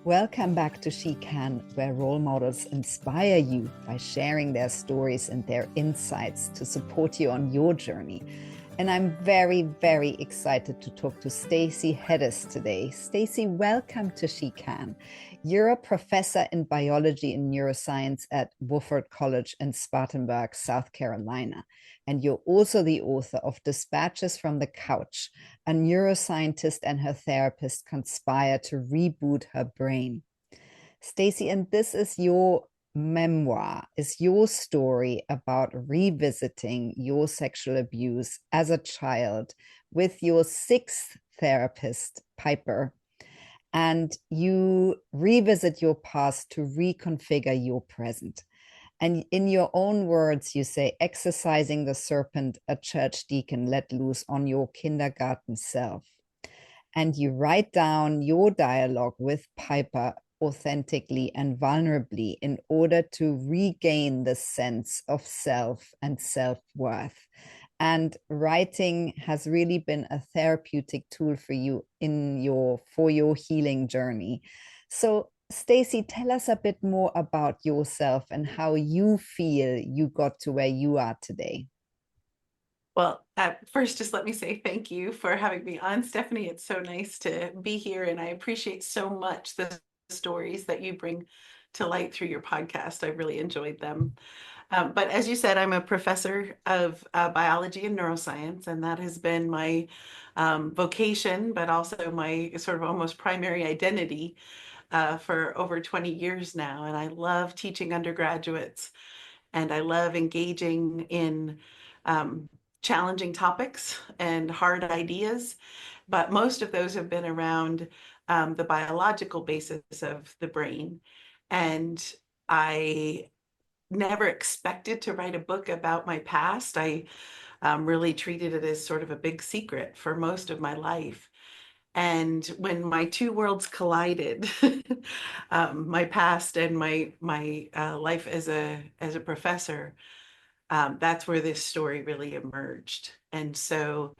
Welcome back to SHECAN, where role models inspire you by sharing their stories and their insights to support you on your journey. And I'm very, very excited to talk to Stacey Hettes today. Stacey, welcome to SHECAN. You're a professor in biology and neuroscience at Wofford College in Spartanburg, South Carolina. And you're also the author of Dispatches from the Couch, a neuroscientist and her therapist conspire to reboot her brain. Stacey, and this is your memoir, is your story about revisiting your sexual abuse as a child with your sixth therapist, Piper, and you revisit your past to reconfigure your present. And in your own words, you say, exercising the serpent a church deacon let loose on your kindergarten self. And you write down your dialogue with Piper authentically and vulnerably in order to regain the sense of self and self-worth. And writing has really been a therapeutic tool for you for your healing journey. So Stacey, tell us a bit more about yourself and how you feel you got to where you are today. Well, first, just let me say thank you for having me on, Stephanie. It's so nice to be here, and I appreciate so much the stories that you bring to light through your podcast. I really enjoyed them. But as you said, I'm a professor of biology and neuroscience, and that has been my vocation, but also my sort of almost primary identity for over 20 years now. And I love teaching undergraduates, and I love engaging in challenging topics and hard ideas, but most of those have been around the biological basis of the brain. And I never expected to write a book about my past. I really treated it as sort of a big secret for most of my life. And when my two worlds collided, my past and my life as a professor, that's where this story really emerged. And so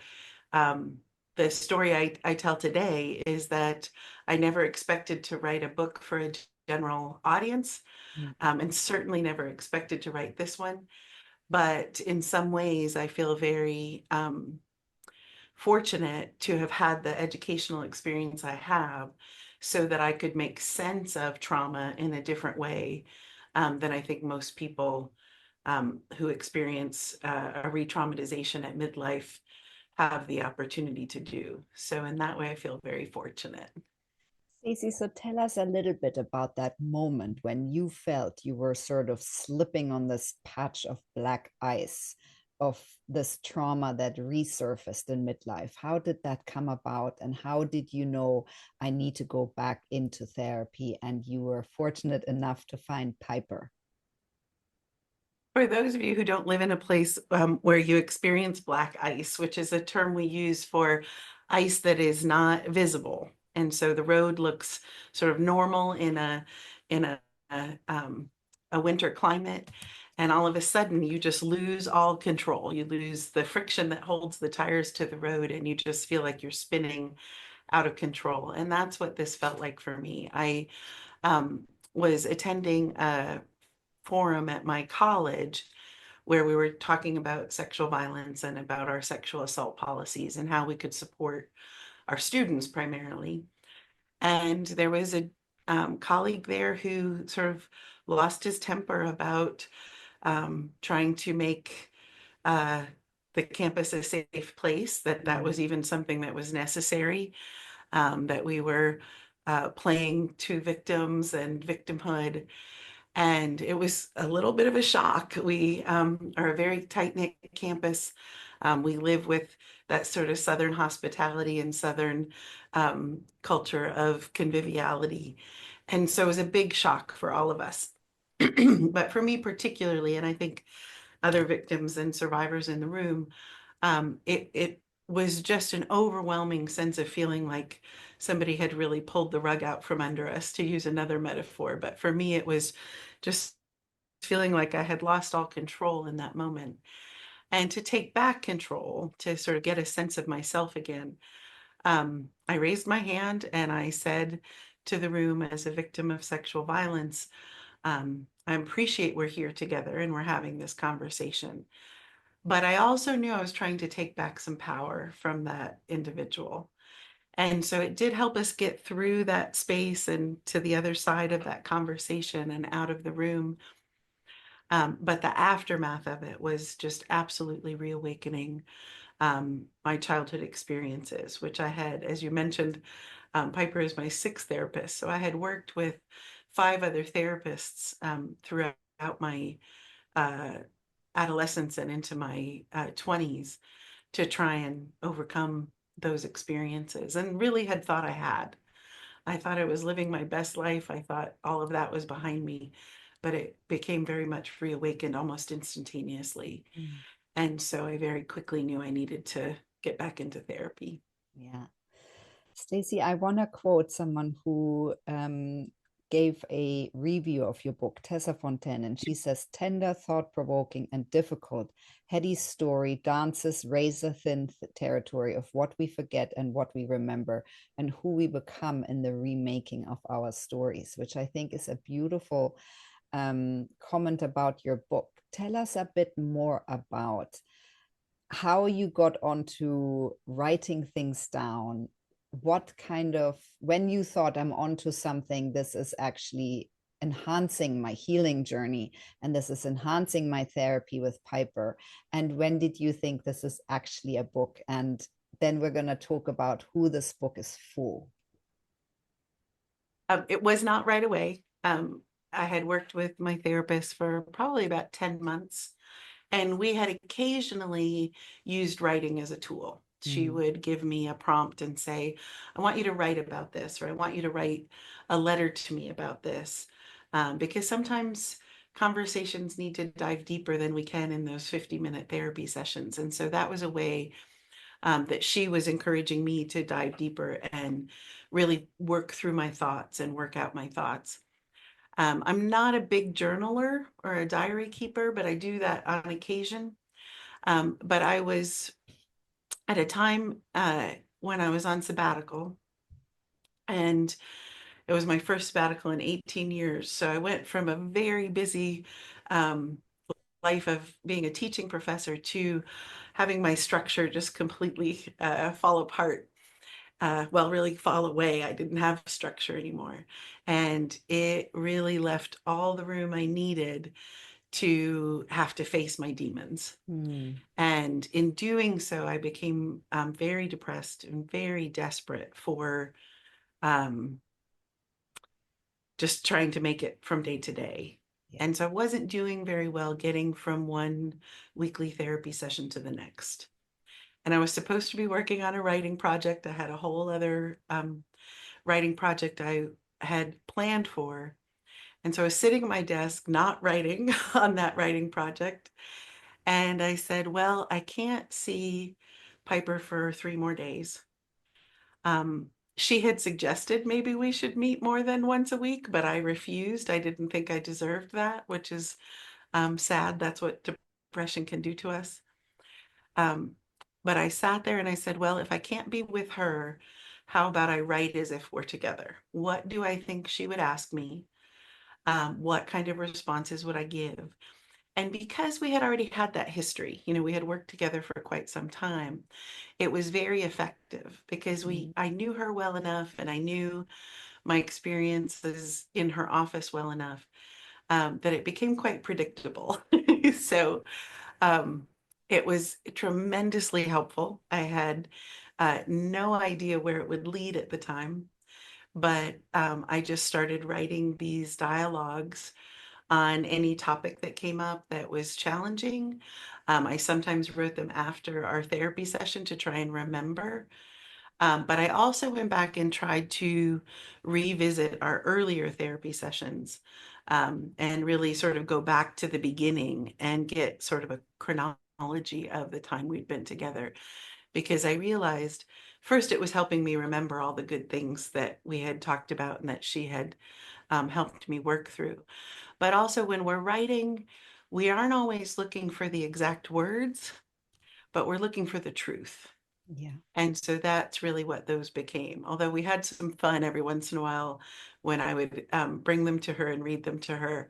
the story I tell today is that I never expected to write a book for a general audience, and certainly never expected to write this one. But in some ways, I feel very fortunate to have had the educational experience I have so that I could make sense of trauma in a different way than I think most people who experience a re-traumatization at midlife have the opportunity to do. So in that way, I feel very fortunate. Stacey, so tell us a little bit about that moment when you felt you were sort of slipping on this patch of black ice of this trauma that resurfaced in midlife. How did that come about? And how did you know I need to go back into therapy? And you were fortunate enough to find Piper. For those of you who don't live in a place where you experience black ice, which is a term we use for ice that is not visible, and so the road looks sort of normal in a winter climate, and all of a sudden you just lose all control. You lose the friction that holds the tires to the road, and you just feel like you're spinning out of control. And that's what this felt like for me. I was attending a forum at my college where we were talking about sexual violence and about our sexual assault policies and how we could support our students primarily. And there was a colleague there who sort of lost his temper about trying to make the campus a safe place, that was even something that was necessary, that we were playing to victims and victimhood. And it was a little bit of a shock. We are a very tight-knit campus. We live with that sort of Southern hospitality and Southern culture of conviviality. And so it was a big shock for all of us. But for me particularly, and I think other victims and survivors in the room, it was just an overwhelming sense of feeling like somebody had really pulled the rug out from under us, to use another metaphor. But for me, it was just feeling like I had lost all control in that moment. And to take back control, to sort of get a sense of myself again, I raised my hand and I said to the room as a victim of sexual violence, I appreciate we're here together and we're having this conversation. But I also knew I was trying to take back some power from that individual. And so it did help us get through that space and to the other side of that conversation and out of the room. But the aftermath of it was just absolutely reawakening my childhood experiences, which I had, as you mentioned, Piper is my sixth therapist. So I had worked with 5 other therapists throughout my uh, adolescence and into my 20s to try and overcome those experiences, and really had thought I had. I thought I was living my best life. I thought all of that was behind me, but it became very much reawakened almost instantaneously. Mm. And so I very quickly knew I needed to get back into therapy. Yeah. Stacey, I want to quote someone who gave a review of your book, Tessa Fontaine, and she says, tender, thought-provoking, and difficult, Hetty's story dances razor-thin territory of what we forget and what we remember and who we become in the remaking of our stories, which I think is a beautiful comment about your book. Tell us a bit more about how you got onto writing things down. What kind of, when you thought I'm onto something, this is actually enhancing my healing journey and this is enhancing my therapy with Piper, and when did you think this is actually a book? And then we're going to talk about who this book is for. It was not right away. I had worked with my therapist for probably about 10 months, and we had occasionally used writing as a tool. She would give me a prompt and say, I want you to write about this, or I want you to write a letter to me about this. Because sometimes conversations need to dive deeper than we can in those 50-minute therapy sessions. And so that was a way that she was encouraging me to dive deeper and really work through my thoughts and work out my thoughts. I'm not a big journaler or a diary keeper, but I do that on occasion. But I was at a time when I was on sabbatical, and it was my first sabbatical in 18 years. So I went from a very busy um, life of being a teaching professor to having my structure just completely fall apart. Well, really fall away. I didn't have structure anymore. And it really left all the room I needed to have to face my demons. Mm. And in doing so, I became very depressed and very desperate for um, just trying to make it from day to day. Yeah. And so I wasn't doing very well getting from one weekly therapy session to the next. And I was supposed to be working on a writing project. I had a whole other writing project I had planned for. And so I was sitting at my desk, not writing on that writing project. And I said, well, I can't see Piper for 3 more days. She had suggested maybe we should meet more than once a week, but I refused. I didn't think I deserved that, which is sad. That's what depression can do to us. Um, but I sat there and I said, well, if I can't be with her, how about I write as if we're together? What do I think she would ask me? What kind of responses would I give? And because we had already had that history, we had worked together for quite some time, it was very effective because I knew her well enough and I knew my experiences in her office well enough that it became quite predictable. So um, it was tremendously helpful. I had no idea where it would lead at the time, but I just started writing these dialogues on any topic that came up that was challenging. I sometimes wrote them after our therapy session to try and remember. But I also went back and tried to revisit our earlier therapy sessions and really sort of go back to the beginning and get sort of a chronology of the time we'd been together. Because I realized first it was helping me remember all the good things that we had talked about and that she had helped me work through. But also when we're writing, we aren't always looking for the exact words, but we're looking for the truth. Yeah. And so that's really what those became. Although we had some fun every once in a while when I would bring them to her and read them to her.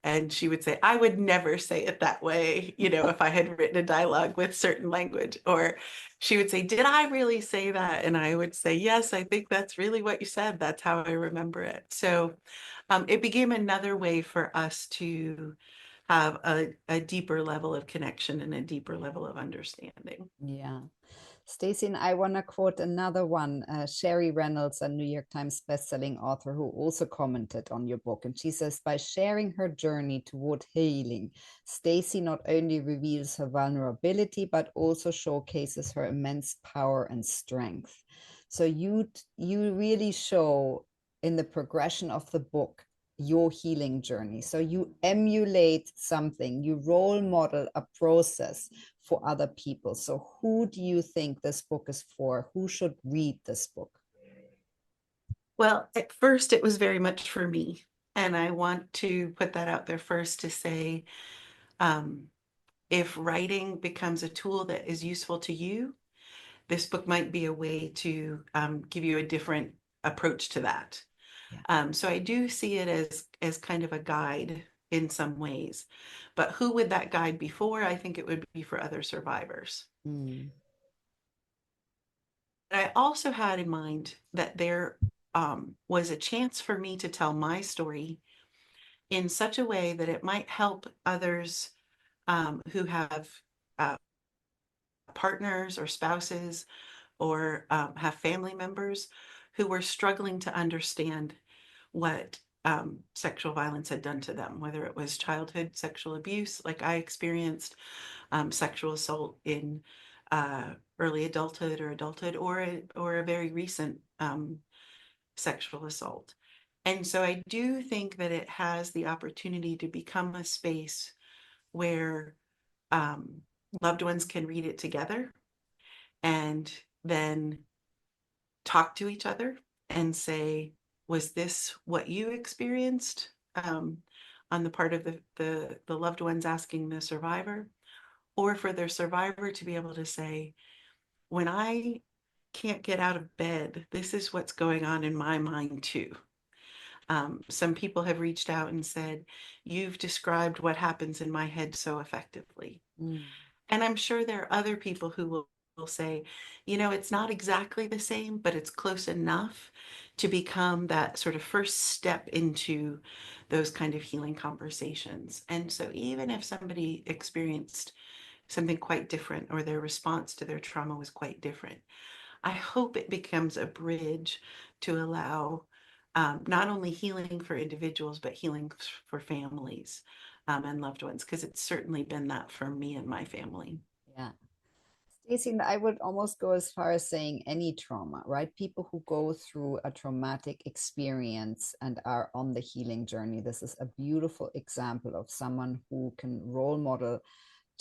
And she would say, I would never say it that way, if I had written a dialogue with certain language. Or she would say, did I really say that? And I would say, yes, I think that's really what you said. That's how I remember it. So it became another way for us to have a deeper level of connection and a deeper level of understanding. Yeah. Stacey, and I want to quote another one, Sherry Reynolds, a New York Times bestselling author who also commented on your book. And she says, by sharing her journey toward healing, Stacey not only reveals her vulnerability, but also showcases her immense power and strength. So you really show in the progression of the book your healing journey. So you emulate something, you role model a process for other people. So who do you think this book is for? Who should read this book? Well, at first, it was very much for me. And I want to put that out there first to say, um, if writing becomes a tool that is useful to you, this book might be a way to give you a different approach to that. Yeah. So I do see it as kind of a guide in some ways. But who would that guide be for? I think it would be for other survivors. Mm. But I also had in mind that there was a chance for me to tell my story in such a way that it might help others who have uh, partners or spouses or have family members who were struggling to understand what sexual violence had done to them, whether it was childhood sexual abuse, like I experienced, sexual assault in early adulthood, or a very recent sexual assault. And so I do think that it has the opportunity to become a space where um, loved ones can read it together and then talk to each other and say, was this what you experienced? On the part of the loved ones asking the survivor, or for their survivor to be able to say, when I can't get out of bed, this is what's going on in my mind too. Some people have reached out and said, you've described what happens in my head so effectively. Mm. And I'm sure there are other people who will say, it's not exactly the same, but it's close enough to become that sort of first step into those kind of healing conversations. And so even if somebody experienced something quite different, or their response to their trauma was quite different, I hope it becomes a bridge to allow not only healing for individuals, but healing for families and loved ones, because it's certainly been that for me and my family. Yeah. Stacey, and I would almost go as far as saying any trauma, right? People who go through a traumatic experience and are on the healing journey. This is a beautiful example of someone who can role model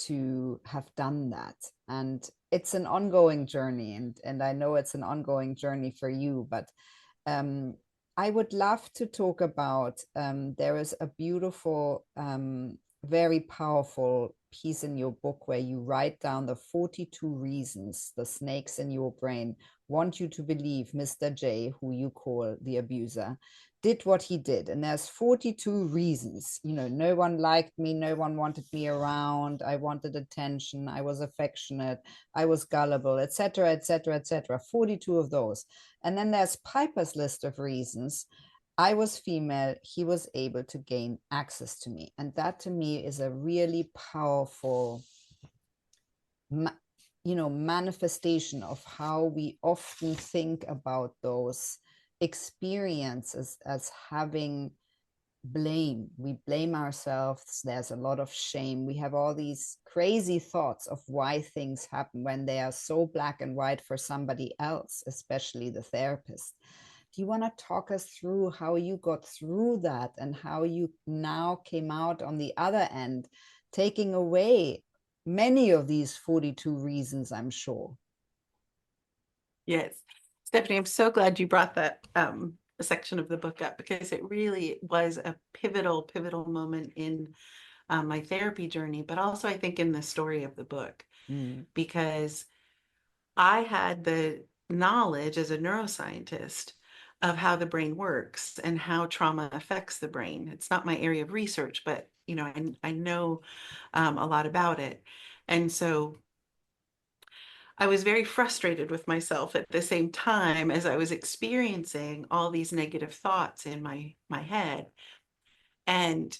to have done that. And it's an ongoing journey. And I know it's an ongoing journey for you, but um, I would love to talk about, there is a beautiful, very powerful piece in your book where you write down the 42 reasons the snakes in your brain want you to believe Mr. J, who you call the abuser, did what he did. And there's 42 reasons. No one liked me, no one wanted me around, I wanted attention, I was affectionate, I was gullible, etc., etc., etc. 42 of those. And then there's Piper's list of reasons. I was female, he was able to gain access to me. And that to me is a really powerful, manifestation of how we often think about those experiences as having blame. We blame ourselves. There's a lot of shame. We have all these crazy thoughts of why things happen when they are so black and white for somebody else, especially the therapist. Do you want to talk us through how you got through that and how you now came out on the other end, taking away many of these 42 reasons, I'm sure? Yes. Stephanie, I'm so glad you brought that section of the book up, because it really was a pivotal moment in my therapy journey, but also I think in the story of the book, Mm. because I had the knowledge as a neuroscientist of how the brain works and how trauma affects the brain. It's not my area of research, but I know a lot about it. And so I was very frustrated with myself at the same time as I was experiencing all these negative thoughts in my head. And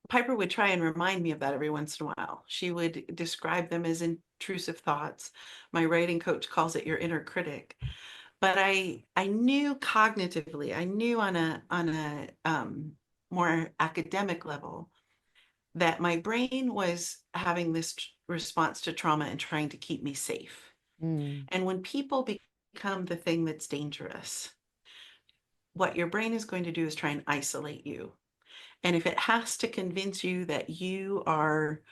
Piper would try and remind me of that every once in a while. She would describe them as intrusive thoughts. My writing coach calls it your inner critic. But I knew cognitively, I knew on a more academic level that my brain was having this response to trauma and trying to keep me safe. Mm, And when people become the thing that's dangerous, what your brain is going to do is try and isolate you. And if it has to convince you that you are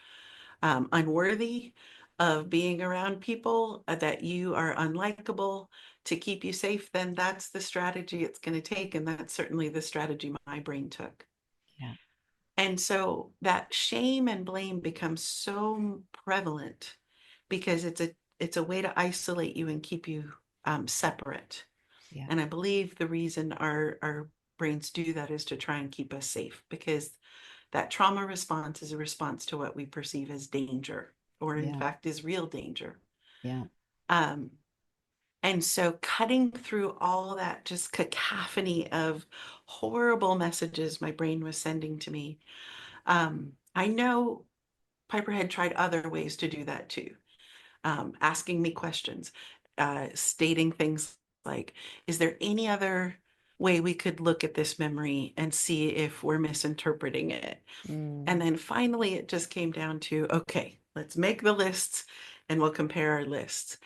unworthy of being around people, that you are unlikable to keep you safe, then that's the strategy it's going to take. And that's certainly the strategy my brain took. yeah, And so that shame and blame becomes so prevalent because it's a way to isolate you and keep you separate. yeah, And I believe the reason our brains do that is to try and keep us safe, because that trauma response is a response to what we perceive as danger, or in yeah, fact is real danger. yeah. Um, and so cutting through all that just cacophony of horrible messages my brain was sending to me, I know Piper had tried other ways to do that too, asking me questions, stating things like, is there any other way we could look at this memory and see if we're misinterpreting it? And Mm, then finally, it just came down to, okay, let's make the lists and we'll compare our lists.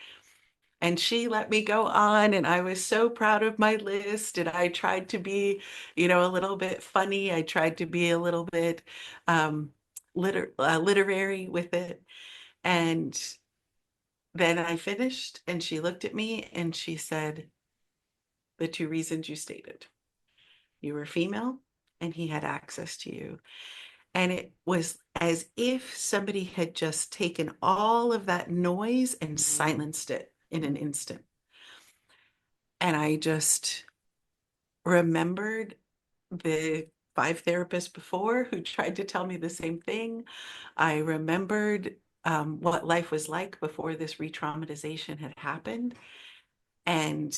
And she let me go on, and I was so proud of my list. And I tried to be, a little bit funny. I tried to be a little bit um, literary with it. And then I finished, and she looked at me and she said, the two reasons you stated: you were female, and he had access to you. And it was as if somebody had just taken all of that noise and mm, silenced it in an instant. And I just remembered the five therapists before who tried to tell me the same thing. I remembered what life was like before this re traumatization had happened. And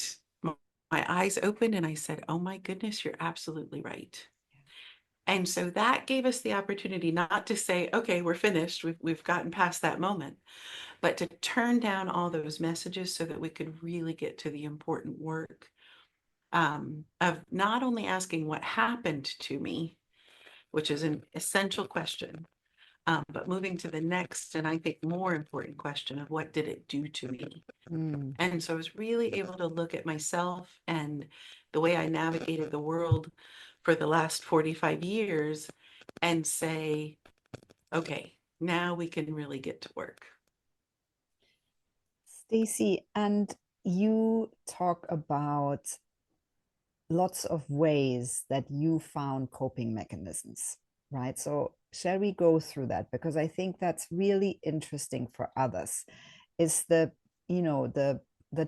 my eyes opened and I said, oh my goodness, you're absolutely right. And so that gave us the opportunity not to say, okay, we're finished. We've gotten past that moment, but to turn down all those messages so that we could really get to the important work of not only asking what happened to me, which is an essential question, but moving to the next and I think more important question of what did it do to me? mm. And so I was really able to look at myself and the way I navigated the world for the last 45 years and say, okay, now we can really get to work. Stacey, and you talk about lots of ways that you found coping mechanisms, right? So, shall we go through that? Because I think that's really interesting for others. Is the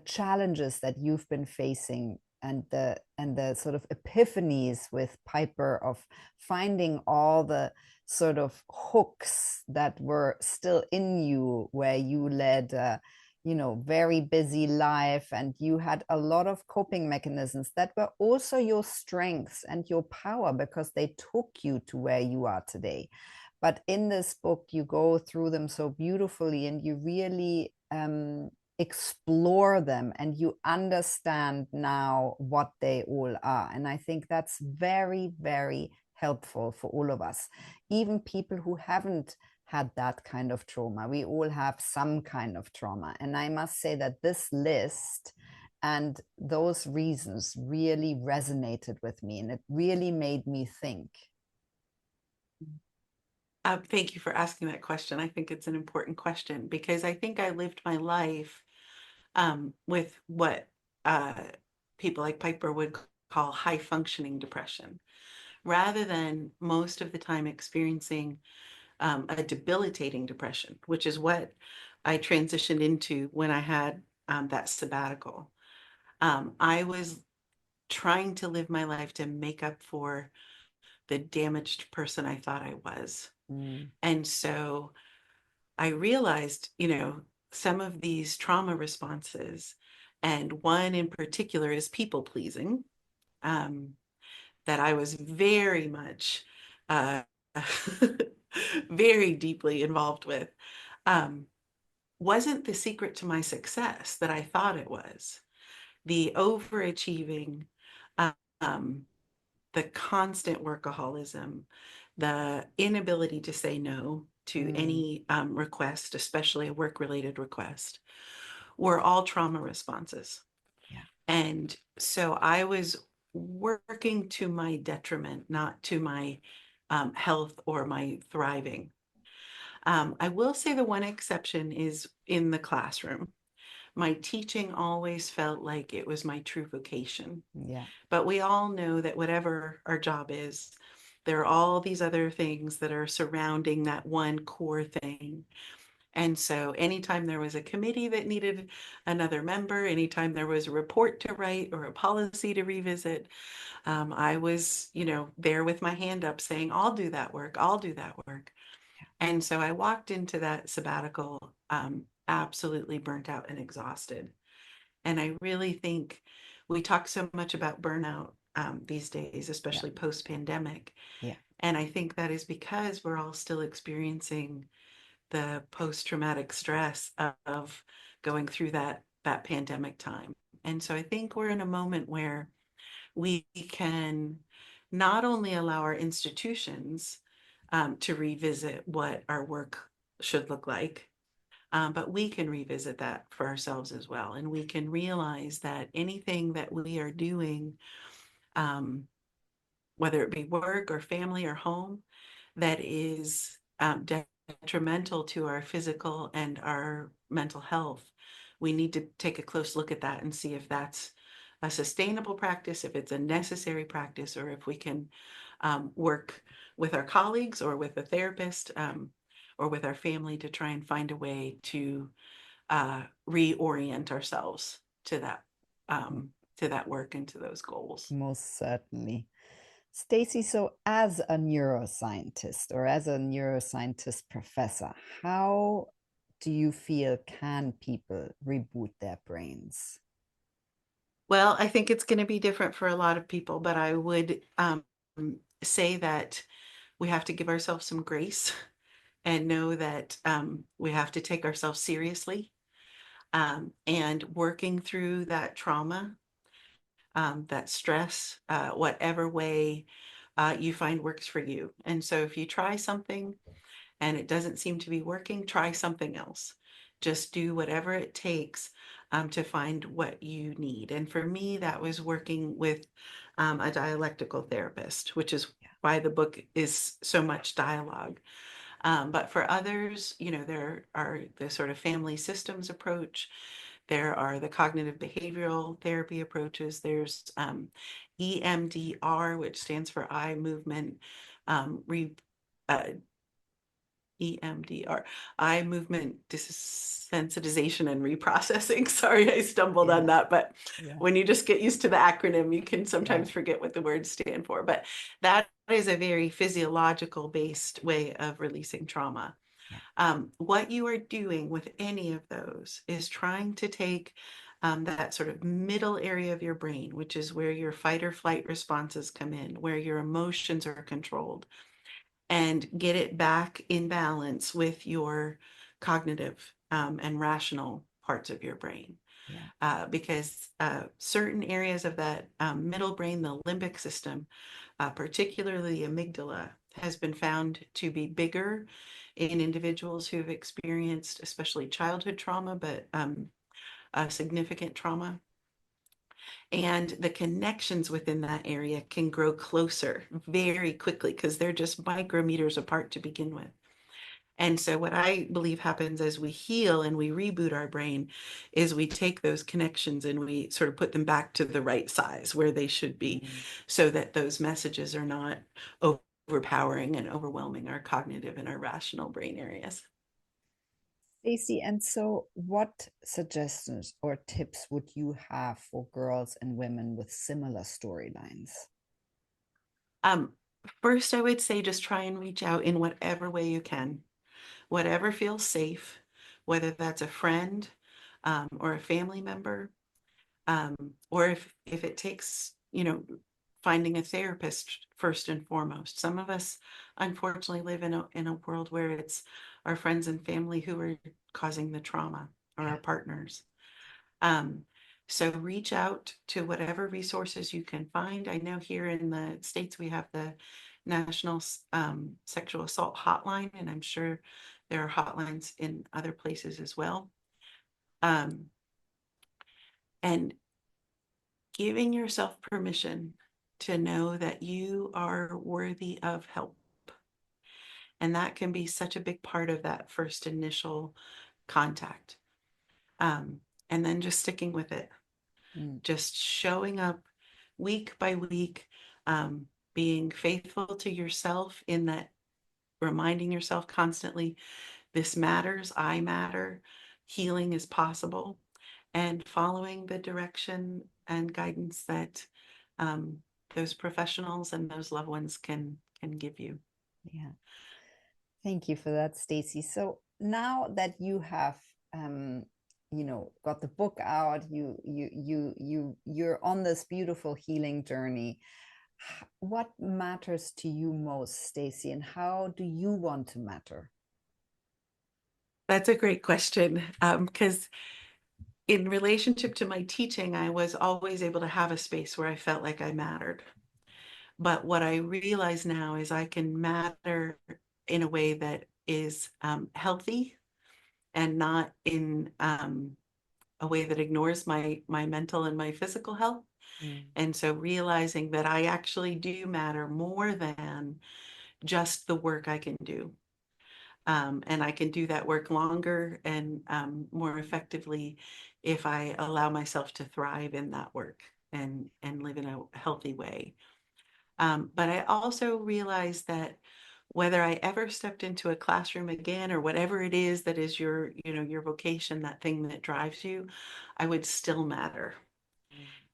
challenges that you've been facing and the sort of epiphanies with Piper of finding all the sort of hooks that were still in you where you led very busy life and you had a lot of coping mechanisms that were also your strengths and your power because they took you to where you are today. But in this book you go through them so beautifully and you really explore them and you understand now what they all are. And I think that's very, very helpful for all of us, even people who haven't had that kind of trauma. We all have some kind of trauma. And I must say that this list and those reasons really resonated with me and it really made me think. Thank you for asking that question. I think it's an important question because I think I lived my life with what people like Piper would call high functioning depression, rather than most of the time experiencing a debilitating depression, which is what I transitioned into when I had that sabbatical, I was trying to live my life to make up for the damaged person I thought I was. Mm. And so I realized, some of these trauma responses, and one in particular is people pleasing, um, that I was very much, uh, very deeply involved with, um, wasn't the secret to my success that I thought it was. The overachieving, um, the constant workaholism, the inability to say no to Mm. any request, especially a work-related request, were all trauma responses. Yeah. And so I was working to my detriment, not to my health or my thriving. I will say the one exception is in the classroom. My teaching always felt like it was my true vocation. Yeah. But we all know that whatever our job is, there are all these other things that are surrounding that one core thing. And so anytime there was a committee that needed another member, anytime there was a report to write or a policy to revisit, I was, there with my hand up saying, I'll do that work. I'll do that work. And so I walked into that sabbatical absolutely burnt out and exhausted. And I really think we talk so much about burnout these days, Yeah. especially post-pandemic. Yeah. And I think that is because we're all still experiencing the post-traumatic stress of going through that pandemic time. And so I think we're in a moment where we can not only allow our institutions to revisit what our work should look like, but we can revisit that for ourselves as well. And we can realize that anything that we are doing, um, whether it be work or family or home, that is detrimental to our physical and our mental health, we need to take a close look at that and see if that's a sustainable practice, if it's a necessary practice, or if we can work with our colleagues or with a therapist or with our family to try and find a way to reorient ourselves to that work and to those goals. Most certainly. Stacey, so as a neuroscientist or as a neuroscientist professor, how do you feel can people reboot their brains? Well, I think it's going to be different for a lot of people, but I would say that we have to give ourselves some grace and know that we have to take ourselves seriously, and working through that trauma, that stress, whatever way you find works for you. And so if you try something and it doesn't seem to be working, try something else. Just do whatever it takes to find what you need. And for me, that was working with a dialectical therapist, which is why the book is so much dialogue. But for others, there are the sort of family systems approach. There are the cognitive behavioral therapy approaches. There's EMDR, which stands for eye movement uh, EMDR, eye movement desensitization and reprocessing. Sorry, I stumbled on Yeah, that, but yeah, when you just get used to the acronym, you can yeah, sometimes forget what the words stand for. But that is a very physiological based way of releasing trauma. yeah, What you are doing with any of those is trying to take that sort of middle area of your brain, which is where your fight or flight responses come in, where your emotions are controlled, and get it back in balance with your cognitive and rational parts of your brain. yeah, Because certain areas of that middle brain, the limbic system, particularly the amygdala, has been found to be bigger in individuals who have experienced especially childhood trauma, but significant trauma. And the connections within that area can grow closer very quickly because they're just micrometers apart to begin with. And so what I believe happens as we heal and we reboot our brain is we take those connections and we sort of put them back to the right size where they should be, mm. so that those messages are not overpowering and overwhelming our cognitive and our rational brain areas. Stacey, and so what suggestions or tips would you have for girls and women with similar storylines? Um, First, I would say just try and reach out in whatever way you can, whatever feels safe, whether that's a friend or a family member, or if it takes, finding a therapist first and foremost. Some of us, unfortunately, live in a world where it's our friends and family who are causing the trauma, or our Yeah. partners. Um, so reach out to whatever resources you can find. I know here in the States we have the National Sexual Assault Hotline, and I'm sure there are hotlines in other places as well. Um, and giving yourself permission to know that you are worthy of help. And that can be such a big part of that first initial contact. Um, and then just sticking with it, Mm. just showing up week by week, being faithful to yourself in that, reminding yourself constantly, this matters, I matter, healing is possible, and following the direction and guidance that um, those professionals and those loved ones can give you. Yeah. Thank you for that, Stacey. So now that you have got the book out, you're on this beautiful healing journey. What matters to you most, Stacey, and how do you want to matter? That's a great question, because in relationship to my teaching, I was always able to have a space where I felt like I mattered. But what I realize now is I can matter in a way that is healthy, and not in a way that ignores my mental and my physical health. Mm. And so realizing that I actually do matter more than just the work I can do. And I can do that work longer and more effectively if I allow myself to thrive in that work and live in a healthy way. But I also realized that whether I ever stepped into a classroom again, or whatever it is that is your vocation, that thing that drives you, I would still matter.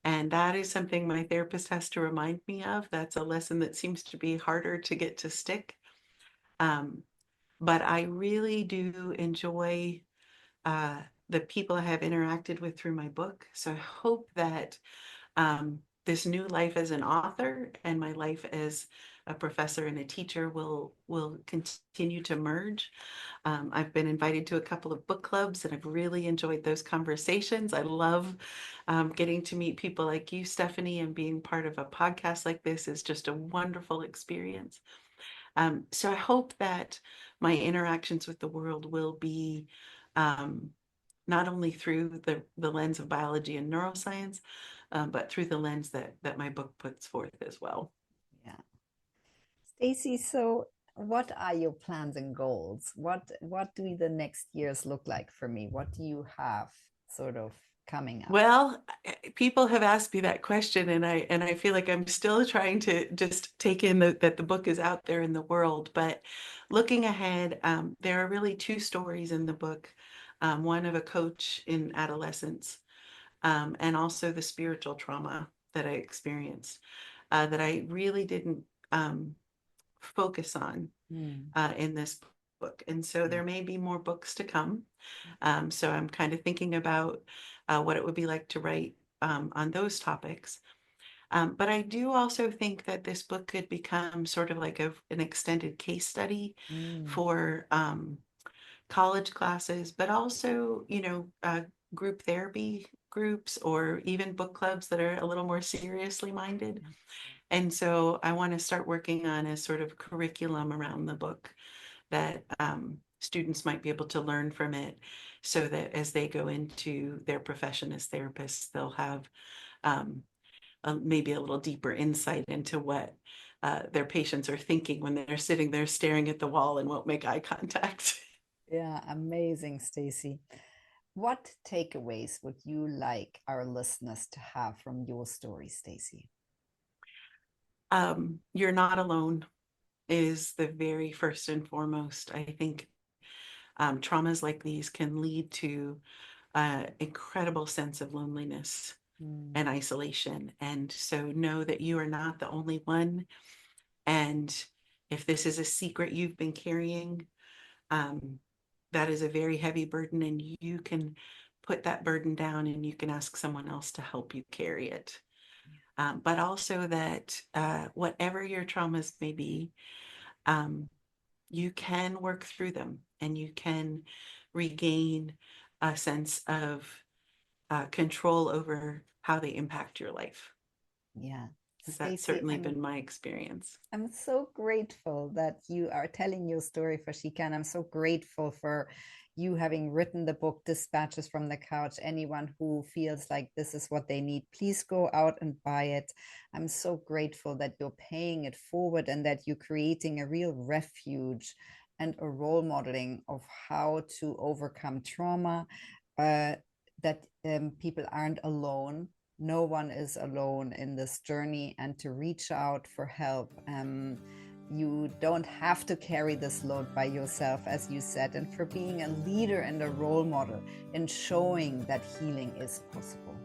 And that is something my therapist has to remind me of. That's a lesson that seems to be harder to get to stick. Um, but I really do enjoy uh, the people I have interacted with through my book. So I hope that this new life as an author and my life as a professor and a teacher will continue to merge. I've been invited to a couple of book clubs, and I've really enjoyed those conversations. I love getting to meet people like you, Stephanie, and being part of a podcast like this is just a wonderful experience. So I hope that my interactions with the world will be um, not only through the lens of biology and neuroscience, but through the lens that my book puts forth as well. Yeah. Stacey, so what are your plans and goals? What do the next years look like for me? What do you have sort of coming up? Well, people have asked me that question, and I feel like I'm still trying to just take in that the book is out there in the world. But looking ahead, there are really two stories in the book. One of a coach in adolescence, and also the spiritual trauma that I experienced, that I really didn't focus on Mm. in this book. And so Yeah. there may be more books to come. So I'm kind of thinking about what it would be like to write on those topics. But I do also think that this book could become sort of like an extended case study Mm. for college classes, but also, group therapy groups, or even book clubs that are a little more seriously minded. And so I want to start working on a sort of curriculum around the book that students might be able to learn from it, so that as they go into their profession as therapists, they'll have um, maybe a little deeper insight into what their patients are thinking when they're sitting there staring at the wall and won't make eye contact. Yeah, amazing, Stacey. What takeaways would you like our listeners to have from your story, Stacey? You're not alone is the very first and foremost. I think Traumas like these can lead to an incredible sense of loneliness and isolation. And so know that you are not the only one. And if this is a secret you've been carrying, that is a very heavy burden, and you can put that burden down and you can ask someone else to help you carry it. But also that whatever your traumas may be, you can work through them and you can regain a sense of control over how they impact your life. Yeah. Because that's Stacey, certainly been my experience. I'm so grateful that you are telling your story for SHECAN. I'm so grateful for you having written the book Dispatches from the Couch. Anyone who feels like this is what they need, please go out and buy it. I'm so grateful that you're paying it forward and that you're creating a real refuge and a role modeling of how to overcome trauma, that people aren't alone. No one is alone in this journey, and to reach out for help. You don't have to carry this load by yourself, as you said, and for being a leader and a role model in showing that healing is possible.